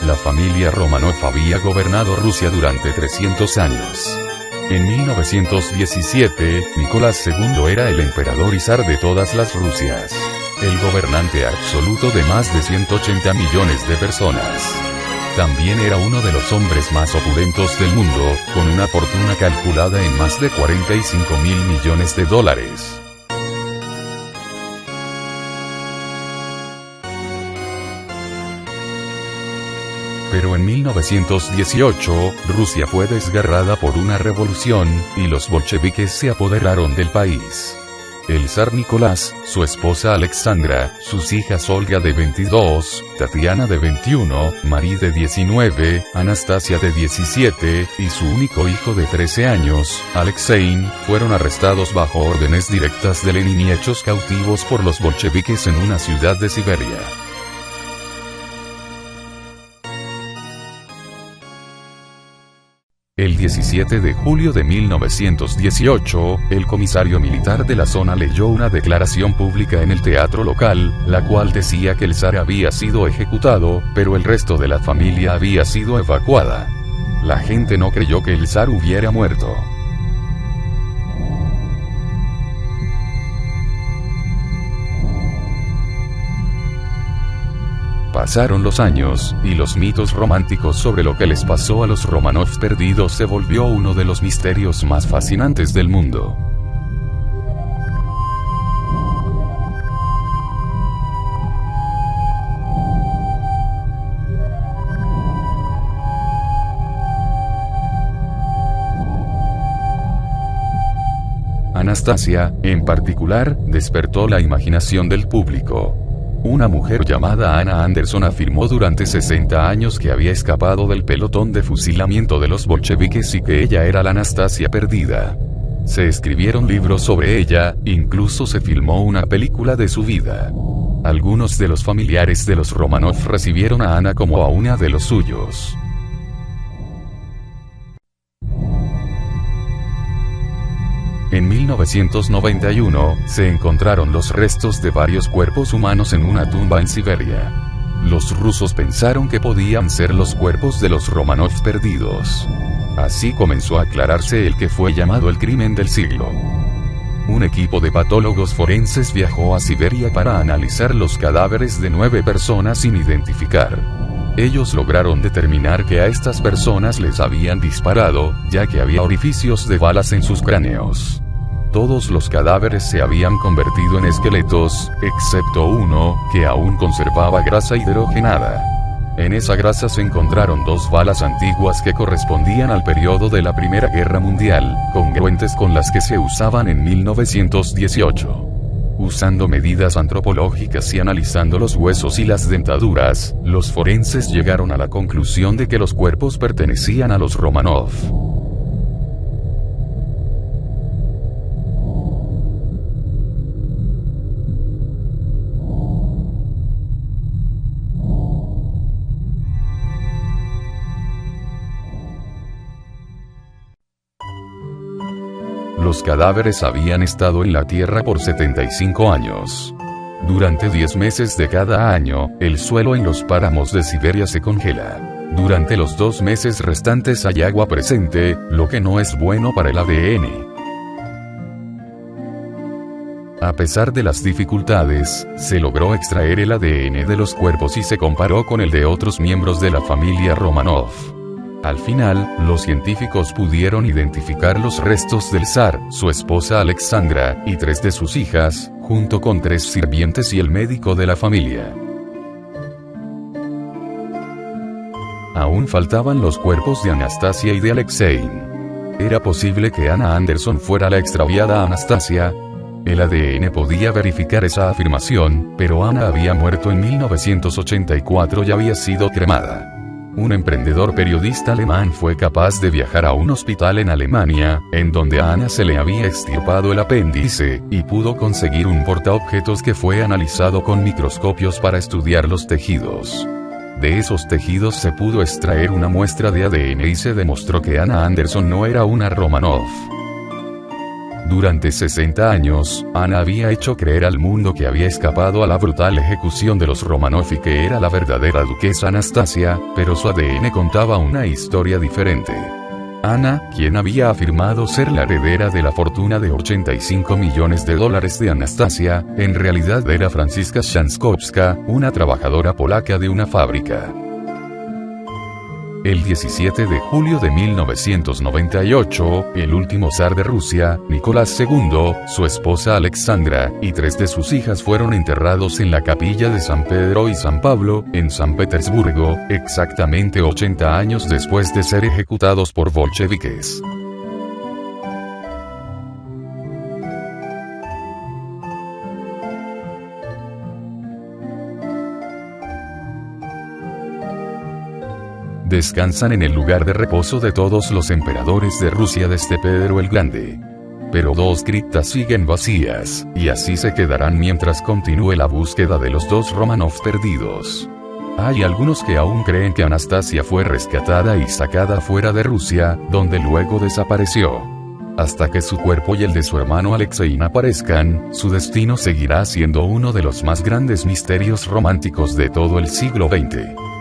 La familia Romanov había gobernado Rusia durante 300 años. En 1917, Nicolás II era el emperador y zar de todas las Rusias. El gobernante absoluto de más de 180 millones de personas. También era uno de los hombres más opulentos del mundo, con una fortuna calculada en más de 45.000 millones de dólares. Pero en 1918, Rusia fue desgarrada por una revolución, y los bolcheviques se apoderaron del país. El zar Nicolás, su esposa Alexandra, sus hijas Olga de 22, Tatiana de 21, Marie de 19, Anastasia de 17, y su único hijo de 13 años, Alexei, fueron arrestados bajo órdenes directas de Lenin y hechos cautivos por los bolcheviques en una ciudad de Siberia. El 17 de julio de 1918, el comisario militar de la zona leyó una declaración pública en el teatro local, la cual decía que el zar había sido ejecutado, pero el resto de la familia había sido evacuada. La gente no creyó que el zar hubiera muerto. Pasaron los años, y los mitos románticos sobre lo que les pasó a los Romanov perdidos se volvió uno de los misterios más fascinantes del mundo. Anastasia, en particular, despertó la imaginación del público. Una mujer llamada Anna Anderson afirmó durante 60 años que había escapado del pelotón de fusilamiento de los bolcheviques y que ella era la Anastasia perdida. Se escribieron libros sobre ella, incluso se filmó una película de su vida. Algunos de los familiares de los Romanov recibieron a Anna como a una de los suyos. En 1991, se encontraron los restos de varios cuerpos humanos en una tumba en Siberia. Los rusos pensaron que podían ser los cuerpos de los Romanov perdidos. Así comenzó a aclararse el que fue llamado el crimen del siglo. Un equipo de patólogos forenses viajó a Siberia para analizar los cadáveres de 9 personas sin identificar. Ellos lograron determinar que a estas personas les habían disparado, ya que había orificios de balas en sus cráneos. Todos los cadáveres se habían convertido en esqueletos, excepto uno, que aún conservaba grasa hidrogenada. En esa grasa se encontraron 2 balas antiguas que correspondían al periodo de la Primera Guerra Mundial, congruentes con las que se usaban en 1918. Usando medidas antropológicas y analizando los huesos y las dentaduras, los forenses llegaron a la conclusión de que los cuerpos pertenecían a los Romanov. Los cadáveres habían estado en la tierra por 75 años. Durante 10 meses de cada año, el suelo en los páramos de Siberia se congela. Durante los 2 meses restantes hay agua presente, lo que no es bueno para el ADN. A pesar de las dificultades, se logró extraer el ADN de los cuerpos y se comparó con el de otros miembros de la familia Romanov. Al final, los científicos pudieron identificar los restos del zar, su esposa Alexandra, y 3 de sus hijas, junto con 3 sirvientes y el médico de la familia. Aún faltaban los cuerpos de Anastasia y de Alexei. ¿Era posible que Anna Anderson fuera la extraviada Anastasia? El ADN podía verificar esa afirmación, pero Anna había muerto en 1984 y había sido cremada. Un emprendedor periodista alemán fue capaz de viajar a un hospital en Alemania, en donde a Anna se le había extirpado el apéndice, y pudo conseguir un portaobjetos que fue analizado con microscopios para estudiar los tejidos. De esos tejidos se pudo extraer una muestra de ADN y se demostró que Anna Anderson no era una Romanov. Durante 60 años, Ana había hecho creer al mundo que había escapado a la brutal ejecución de los Romanov y que era la verdadera duquesa Anastasia, pero su ADN contaba una historia diferente. Ana, quien había afirmado ser la heredera de la fortuna de $85 millones de Anastasia, en realidad era Franziska Szankowska, una trabajadora polaca de una fábrica. El 17 de julio de 1998, el último zar de Rusia, Nicolás II, su esposa Alexandra, y 3 de sus hijas fueron enterrados en la capilla de San Pedro y San Pablo, en San Petersburgo, exactamente 80 años después de ser ejecutados por bolcheviques. Descansan en el lugar de reposo de todos los emperadores de Rusia desde Pedro el Grande. Pero 2 criptas siguen vacías, y así se quedarán mientras continúe la búsqueda de los 2 Romanov perdidos. Hay algunos que aún creen que Anastasia fue rescatada y sacada fuera de Rusia, donde luego desapareció. Hasta que su cuerpo y el de su hermano Alexei aparezcan, su destino seguirá siendo uno de los más grandes misterios románticos de todo el siglo XX.